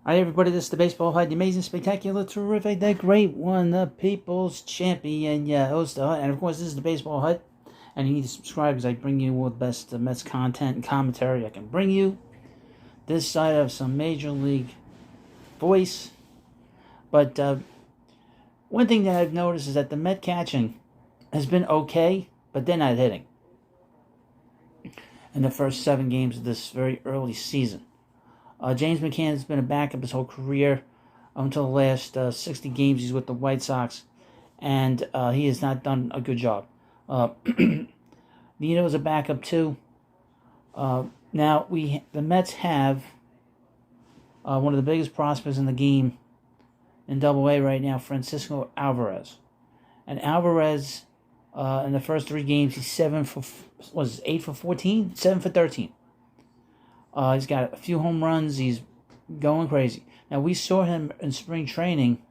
Hi everybody, this is the Baseball Hut, the amazing, spectacular, terrific, the great one, the people's champion, your host, the Hut. And of course, this is the Baseball Hut, and you need to subscribe because I bring you all the best Mets content and commentary I can bring you. This side of some Major League voice. But one thing that I've noticed is that the Met catching has been okay, but they're not hitting in the first 7 games of this very early season. James McCann has been a backup his whole career until the last 60 games he's with the White Sox, and he has not done a good job. Nino is a backup too. Now the Mets have one of the biggest prospects in the game in Double-A right now, Francisco Alvarez, and Alvarez in the first 3 games he's 8 for 14, 7 for 13. He's got a few home runs. He's going crazy. Now, we saw him in spring training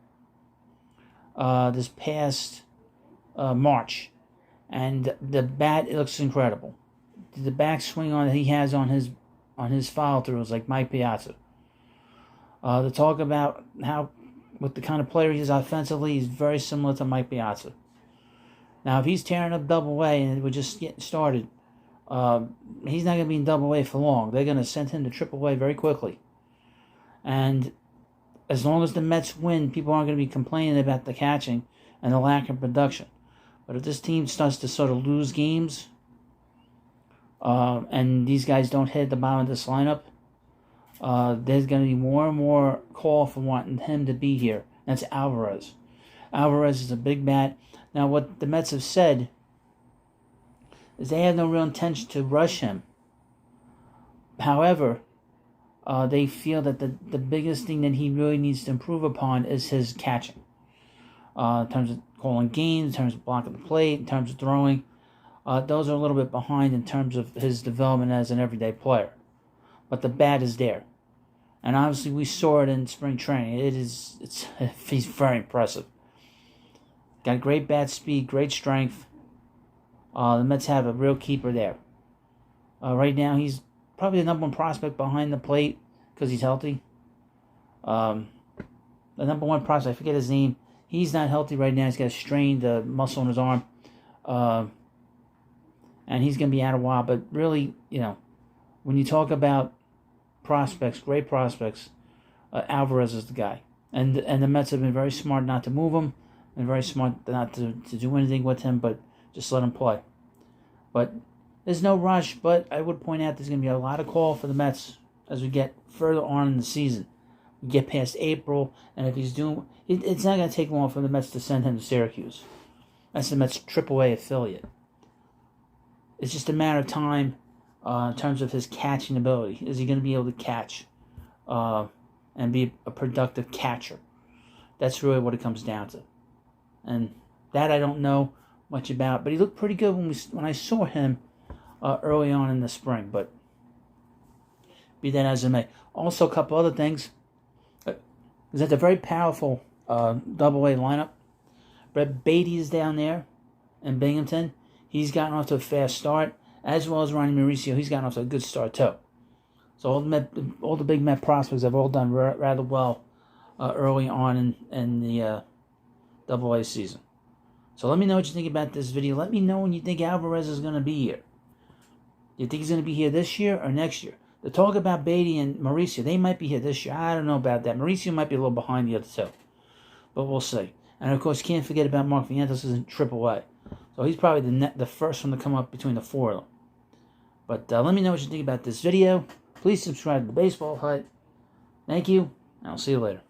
this past March, and the bat, it looks incredible. The backswing that he has on his follow through is like Mike Piazza. To talk about with the kind of player he is offensively, he's very similar to Mike Piazza. Now, if he's tearing up Double-A and we're just getting started, he's not going to be in Double-A for long. They're going to send him to Triple-A very quickly. And as long as the Mets win, people aren't going to be complaining about the catching and the lack of production. But if this team starts to sort of lose games, and these guys don't hit the bottom of this lineup, there's going to be more and more call for wanting him to be here. That's Alvarez. Alvarez is a big bat. Now, what the Mets have said is they have no real intention to rush him. However, they feel that the biggest thing that he really needs to improve upon is his catching. In terms of calling games, in terms of blocking the plate, in terms of throwing. Those are a little bit behind in terms of his development as an everyday player. But the bat is there. And obviously we saw it in spring training. He's very impressive. Got great bat speed, great strength. The Mets have a real keeper there. Right now, he's probably the number 1 prospect behind the plate because he's healthy. The number 1 prospect, I forget his name. He's not healthy right now. He's got a strained muscle in his arm. And he's going to be out a while. But really, when you talk about prospects, great prospects, Alvarez is the guy. And the Mets have been very smart not to move him and very smart not to do anything with him, but just let him play. But there's no rush, but I would point out there's going to be a lot of call for the Mets as we get further on in the season. We get past April, and if he's doing... It's not going to take long for the Mets to send him to Syracuse. That's the Mets' AAA affiliate. It's just a matter of time in terms of his catching ability. Is he going to be able to catch and be a productive catcher? That's really what it comes down to. And that I don't know much about, but he looked pretty good when I saw him early on in the spring. But be that as it may. Also, a couple other things. Is that the very powerful Double-A lineup. Brett Beatty is down there in Binghamton. He's gotten off to a fast start, as well as Ronnie Mauricio. He's gotten off to a good start too. So all the big Met prospects have all done rather well early on in the Double-A season. So let me know what you think about this video. Let me know when you think Alvarez is going to be here. Do you think he's going to be here this year or next year? The talk about Beatty and Mauricio, they might be here this year. I don't know about that. Mauricio might be a little behind the other two. But we'll see. And, of course, can't forget about Mark Vientos is in Triple-A. So he's probably the first one to come up between the 4 of them. But let me know what you think about this video. Please subscribe to the Baseball Hut. Thank you, and I'll see you later.